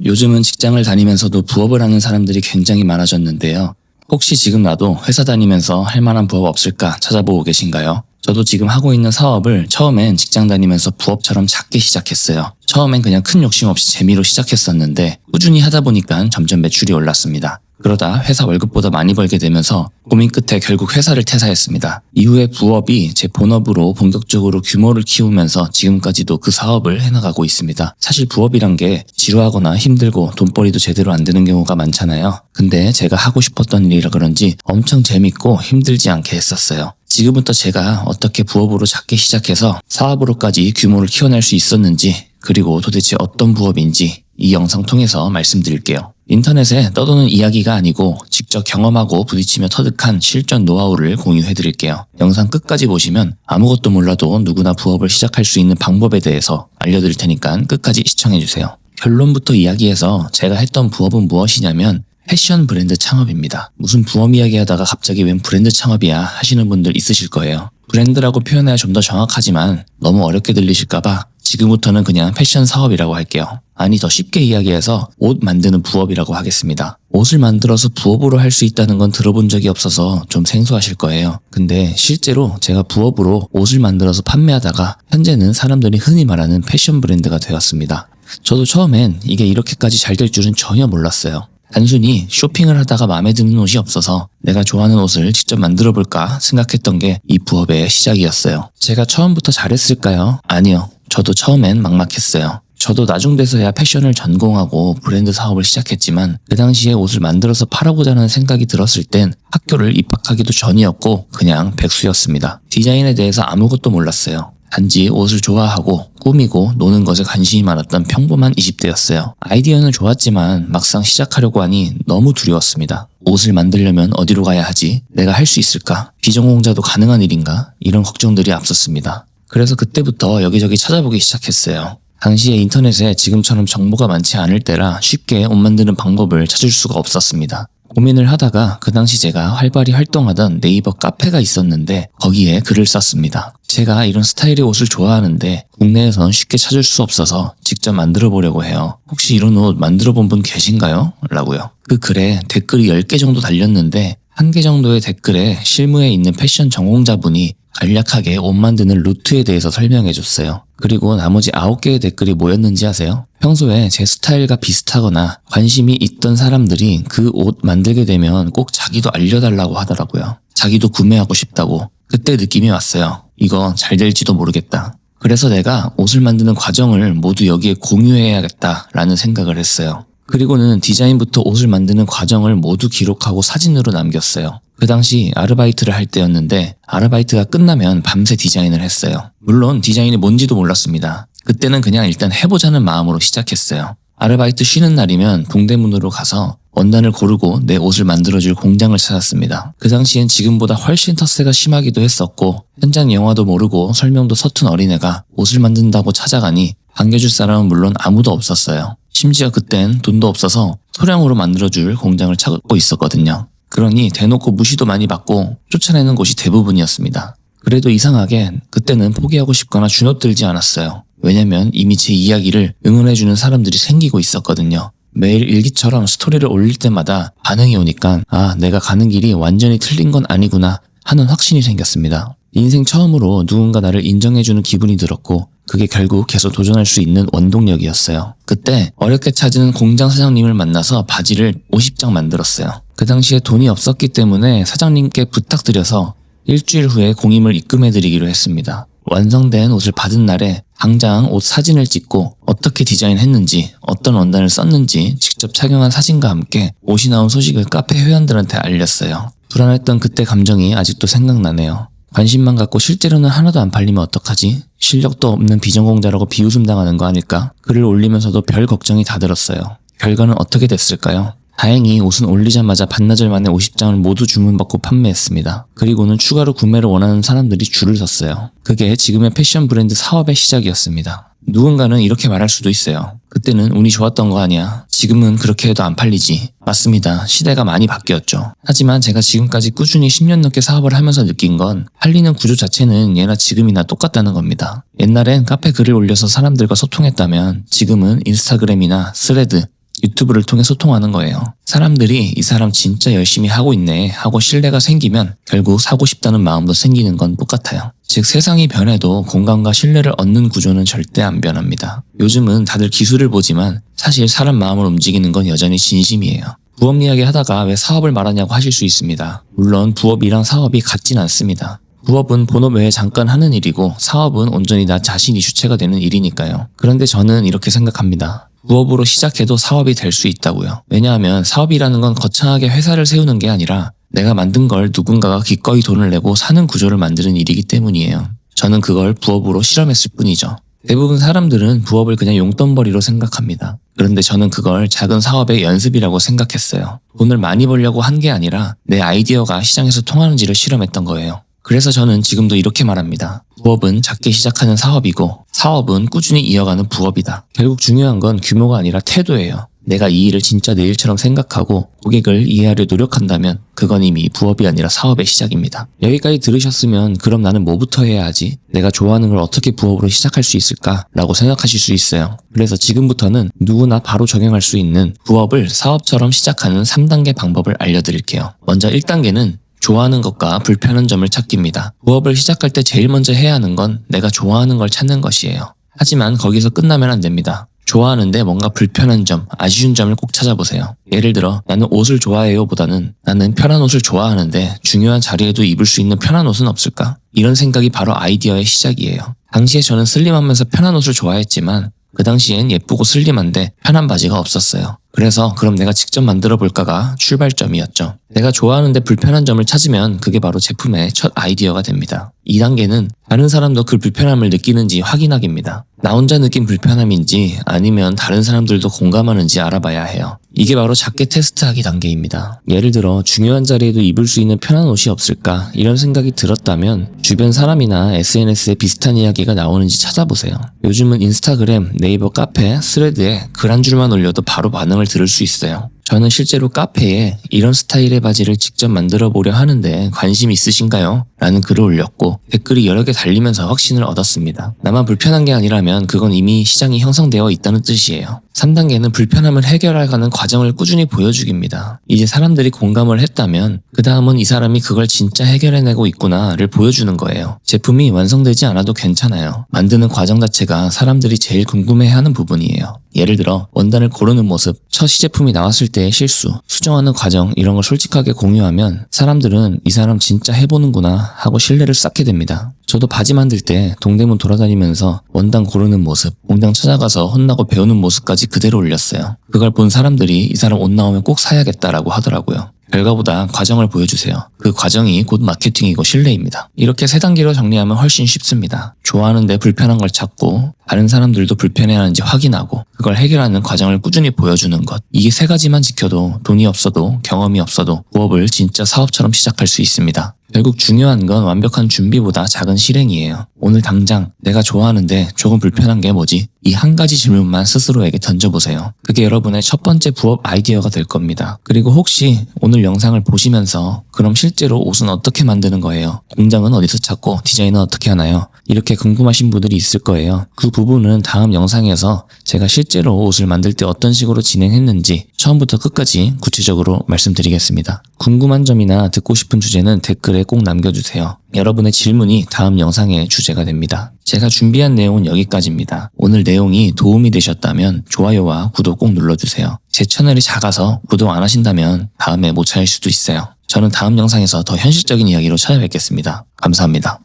요즘은 직장을 다니면서도 부업을 하는 사람들이 굉장히 많아졌는데요. 혹시 지금 나도 회사 다니면서 할 만한 부업 없을까 찾아보고 계신가요? 저도 지금 하고 있는 사업을 처음엔 직장 다니면서 부업처럼 작게 시작했어요. 처음엔 그냥 큰 욕심 없이 재미로 시작했었는데 꾸준히 하다 보니까 점점 매출이 올랐습니다. 그러다 회사 월급보다 많이 벌게 되면서 고민 끝에 결국 회사를 퇴사했습니다. 이후에 부업이 제 본업으로 본격적으로 규모를 키우면서 지금까지도 그 사업을 해나가고 있습니다. 사실 부업이란 게 지루하거나 힘들고 돈벌이도 제대로 안 되는 경우가 많잖아요. 근데 제가 하고 싶었던 일이라 그런지 엄청 재밌고 힘들지 않게 했었어요. 지금부터 제가 어떻게 부업으로 작게 시작해서 사업으로까지 규모를 키워낼 수 있었는지, 그리고 도대체 어떤 부업인지 이 영상 통해서 말씀드릴게요. 인터넷에 떠도는 이야기가 아니고 직접 경험하고 부딪히며 터득한 실전 노하우를 공유해드릴게요. 영상 끝까지 보시면 아무것도 몰라도 누구나 부업을 시작할 수 있는 방법에 대해서 알려드릴 테니까 끝까지 시청해주세요. 결론부터 이야기해서 제가 했던 부업은 무엇이냐면 패션 브랜드 창업입니다. 무슨 부업 이야기하다가 갑자기 웬 브랜드 창업이야 하시는 분들 있으실 거예요. 브랜드라고 표현해야 좀 더 정확하지만 너무 어렵게 들리실까봐 지금부터는 그냥 패션 사업이라고 할게요. 아니, 더 쉽게 이야기해서 옷 만드는 부업이라고 하겠습니다. 옷을 만들어서 부업으로 할 수 있다는 건 들어본 적이 없어서 좀 생소하실 거예요. 근데 실제로 제가 부업으로 옷을 만들어서 판매하다가 현재는 사람들이 흔히 말하는 패션 브랜드가 되었습니다. 저도 처음엔 이게 이렇게까지 잘 될 줄은 전혀 몰랐어요. 단순히 쇼핑을 하다가 마음에 드는 옷이 없어서 내가 좋아하는 옷을 직접 만들어 볼까 생각했던 게 이 부업의 시작이었어요. 제가 처음부터 잘했을까요? 아니요. 저도 처음엔 막막했어요. 저도 나중 돼서야 패션을 전공하고 브랜드 사업을 시작했지만 그 당시에 옷을 만들어서 팔아보자는 생각이 들었을 땐 학교를 입학하기도 전이었고 그냥 백수였습니다. 디자인에 대해서 아무것도 몰랐어요. 단지 옷을 좋아하고 꾸미고 노는 것에 관심이 많았던 평범한 20대였어요. 아이디어는 좋았지만 막상 시작하려고 하니 너무 두려웠습니다. 옷을 만들려면 어디로 가야 하지? 내가 할 수 있을까? 비전공자도 가능한 일인가? 이런 걱정들이 앞섰습니다. 그래서 그때부터 여기저기 찾아보기 시작했어요. 당시에 인터넷에 지금처럼 정보가 많지 않을 때라 쉽게 옷 만드는 방법을 찾을 수가 없었습니다. 고민을 하다가 그 당시 제가 활발히 활동하던 네이버 카페가 있었는데 거기에 글을 썼습니다. 제가 이런 스타일의 옷을 좋아하는데 국내에선 쉽게 찾을 수 없어서 직접 만들어 보려고 해요. 혹시 이런 옷 만들어 본 분 계신가요? 라고요. 그 글에 댓글이 10개 정도 달렸는데 1개 정도의 댓글에 실무에 있는 패션 전공자분이 간략하게 옷 만드는 루트에 대해서 설명해줬어요. 그리고 나머지 9개의 댓글이 뭐였는지 아세요? 평소에 제 스타일과 비슷하거나 관심이 있던 사람들이 그 옷 만들게 되면 꼭 자기도 알려달라고 하더라고요. 자기도 구매하고 싶다고. 그때 느낌이 왔어요. 이거 잘 될지도 모르겠다. 그래서 내가 옷을 만드는 과정을 모두 여기에 공유해야겠다라는 생각을 했어요. 그리고는 디자인부터 옷을 만드는 과정을 모두 기록하고 사진으로 남겼어요. 그 당시 아르바이트를 할 때였는데 아르바이트가 끝나면 밤새 디자인을 했어요. 물론 디자인이 뭔지도 몰랐습니다. 그때는 그냥 일단 해보자는 마음으로 시작했어요. 아르바이트 쉬는 날이면 동대문으로 가서 원단을 고르고 내 옷을 만들어줄 공장을 찾았습니다. 그 당시엔 지금보다 훨씬 텃세가 심하기도 했었고 현장 영화도 모르고 설명도 서툰 어린애가 옷을 만든다고 찾아가니 반겨줄 사람은 물론 아무도 없었어요. 심지어 그땐 돈도 없어서 소량으로 만들어줄 공장을 찾고 있었거든요. 그러니 대놓고 무시도 많이 받고 쫓아내는 곳이 대부분이었습니다. 그래도 이상하게 그때는 포기하고 싶거나 주눅들지 않았어요. 왜냐면 이미 제 이야기를 응원해주는 사람들이 생기고 있었거든요. 매일 일기처럼 스토리를 올릴 때마다 반응이 오니까 내가 가는 길이 완전히 틀린 건 아니구나 하는 확신이 생겼습니다. 인생 처음으로 누군가 나를 인정해주는 기분이 들었고 그게 결국 계속 도전할 수 있는 원동력이었어요. 그때 어렵게 찾은 공장 사장님을 만나서 바지를 50장 만들었어요. 그 당시에 돈이 없었기 때문에 사장님께 부탁드려서 일주일 후에 공임을 입금해드리기로 했습니다. 완성된 옷을 받은 날에 당장 옷 사진을 찍고 어떻게 디자인했는지 어떤 원단을 썼는지 직접 착용한 사진과 함께 옷이 나온 소식을 카페 회원들한테 알렸어요. 불안했던 그때 감정이 아직도 생각나네요. 관심만 갖고 실제로는 하나도 안 팔리면 어떡하지? 실력도 없는 비전공자라고 비웃음 당하는 거 아닐까? 글을 올리면서도 별 걱정이 다 들었어요. 결과는 어떻게 됐을까요? 다행히 옷은 올리자마자 반나절 만에 50장을 모두 주문받고 판매했습니다. 그리고는 추가로 구매를 원하는 사람들이 줄을 섰어요. 그게 지금의 패션 브랜드 사업의 시작이었습니다. 누군가는 이렇게 말할 수도 있어요. 그때는 운이 좋았던 거 아니야. 지금은 그렇게 해도 안 팔리지. 맞습니다. 시대가 많이 바뀌었죠. 하지만 제가 지금까지 꾸준히 10년 넘게 사업을 하면서 느낀 건 팔리는 구조 자체는 예나 지금이나 똑같다는 겁니다. 옛날엔 카페 글을 올려서 사람들과 소통했다면 지금은 인스타그램이나 스레드, 유튜브를 통해 소통하는 거예요. 사람들이 이 사람 진짜 열심히 하고 있네 하고 신뢰가 생기면 결국 사고 싶다는 마음도 생기는 건 똑같아요. 즉 세상이 변해도 공감과 신뢰를 얻는 구조는 절대 안 변합니다. 요즘은 다들 기술을 보지만 사실 사람 마음을 움직이는 건 여전히 진심이에요. 부업 이야기 하다가 왜 사업을 말하냐고 하실 수 있습니다. 물론 부업이랑 사업이 같진 않습니다. 부업은 본업 외에 잠깐 하는 일이고 사업은 온전히 나 자신이 주체가 되는 일이니까요. 그런데 저는 이렇게 생각합니다. 부업으로 시작해도 사업이 될 수 있다고요. 왜냐하면 사업이라는 건 거창하게 회사를 세우는 게 아니라 내가 만든 걸 누군가가 기꺼이 돈을 내고 사는 구조를 만드는 일이기 때문이에요. 저는 그걸 부업으로 실험했을 뿐이죠. 대부분 사람들은 부업을 그냥 용돈벌이로 생각합니다. 그런데 저는 그걸 작은 사업의 연습이라고 생각했어요. 돈을 많이 벌려고 한 게 아니라 내 아이디어가 시장에서 통하는지를 실험했던 거예요. 그래서 저는 지금도 이렇게 말합니다. 부업은 작게 시작하는 사업이고 사업은 꾸준히 이어가는 부업이다. 결국 중요한 건 규모가 아니라 태도예요. 내가 이 일을 진짜 내 일처럼 생각하고 고객을 이해하려 노력한다면 그건 이미 부업이 아니라 사업의 시작입니다. 여기까지 들으셨으면 그럼 나는 뭐부터 해야 하지? 내가 좋아하는 걸 어떻게 부업으로 시작할 수 있을까? 라고 생각하실 수 있어요. 그래서 지금부터는 누구나 바로 적용할 수 있는 부업을 사업처럼 시작하는 3단계 방법을 알려드릴게요. 먼저 1단계는 좋아하는 것과 불편한 점을 찾기입니다. 부업을 시작할 때 제일 먼저 해야 하는 건 내가 좋아하는 걸 찾는 것이에요. 하지만 거기서 끝나면 안 됩니다. 좋아하는데 뭔가 불편한 점, 아쉬운 점을 꼭 찾아보세요. 예를 들어 나는 옷을 좋아해요 보다는 나는 편한 옷을 좋아하는데 중요한 자리에도 입을 수 있는 편한 옷은 없을까? 이런 생각이 바로 아이디어의 시작이에요. 당시에 저는 슬림하면서 편한 옷을 좋아했지만 그 당시엔 예쁘고 슬림한데 편한 바지가 없었어요. 그래서 그럼 내가 직접 만들어 볼까가 출발점이었죠. 내가 좋아하는데 불편한 점을 찾으면 그게 바로 제품의 첫 아이디어가 됩니다. 2단계는 다른 사람도 그 불편함을 느끼는지 확인하기입니다. 나 혼자 느낀 불편함인지 아니면 다른 사람들도 공감하는지 알아봐야 해요. 이게 바로 작게 테스트하기 단계입니다. 예를 들어 중요한 자리에도 입을 수 있는 편한 옷이 없을까 이런 생각이 들었다면 주변 사람이나 SNS에 비슷한 이야기가 나오는지 찾아보세요. 요즘은 인스타그램, 네이버 카페, 스레드에 글 한 줄만 올려도 바로 반응을 들을 수 있어요. 저는 실제로 카페에 이런 스타일의 바지를 직접 만들어 보려 하는데 관심 있으신가요? 라는 글을 올렸고 댓글이 여러 개 달리면서 확신을 얻었습니다. 나만 불편한 게 아니라면 그건 이미 시장이 형성되어 있다는 뜻이에요. 3단계는 불편함을 해결해가는 과정을 꾸준히 보여주기입니다. 이제 사람들이 공감을 했다면 그 다음은 이 사람이 그걸 진짜 해결해내고 있구나를 보여주는 거예요. 제품이 완성되지 않아도 괜찮아요. 만드는 과정 자체가 사람들이 제일 궁금해하는 부분이에요. 예를 들어 원단을 고르는 모습, 첫 시제품이 나왔을 때의 실수, 수정하는 과정 이런 걸 솔직하게 공유하면 사람들은 이 사람 진짜 해보는구나 하고 신뢰를 쌓게 됩니다. 저도 바지 만들 때 동대문 돌아다니면서 원단 고르는 모습, 공장 찾아가서 혼나고 배우는 모습까지 그대로 올렸어요. 그걸 본 사람들이 이 사람 옷 나오면 꼭 사야겠다라고 하더라고요. 결과보다 과정을 보여주세요. 그 과정이 곧 마케팅이고 신뢰입니다. 이렇게 3단계로 정리하면 훨씬 쉽습니다. 좋아하는데 불편한 걸 찾고 다른 사람들도 불편해하는지 확인하고 그걸 해결하는 과정을 꾸준히 보여주는 것. 이게 3가지만 지켜도 돈이 없어도 경험이 없어도 부업을 진짜 사업처럼 시작할 수 있습니다. 결국 중요한 건 완벽한 준비보다 작은 실행이에요. 오늘 당장 내가 좋아하는데 조금 불편한 게 뭐지? 이 한 가지 질문만 스스로에게 던져보세요. 그게 여러분의 첫 번째 부업 아이디어가 될 겁니다. 그리고 혹시 오늘 영상을 보시면서 그럼 실제로 옷은 어떻게 만드는 거예요? 공장은 어디서 찾고 디자인은 어떻게 하나요? 이렇게 궁금하신 분들이 있을 거예요. 그 부분은 다음 영상에서 제가 실제로 옷을 만들 때 어떤 식으로 진행했는지 처음부터 끝까지 구체적으로 말씀드리겠습니다. 궁금한 점이나 듣고 싶은 주제는 댓글에 꼭 남겨주세요. 여러분의 질문이 다음 영상의 주제가 됩니다. 제가 준비한 내용은 여기까지입니다. 오늘 내용이 도움이 되셨다면 좋아요와 구독 꼭 눌러주세요. 제 채널이 작아서 구독 안 하신다면 다음에 못 찾을 수도 있어요. 저는 다음 영상에서 더 현실적인 이야기로 찾아뵙겠습니다. 감사합니다.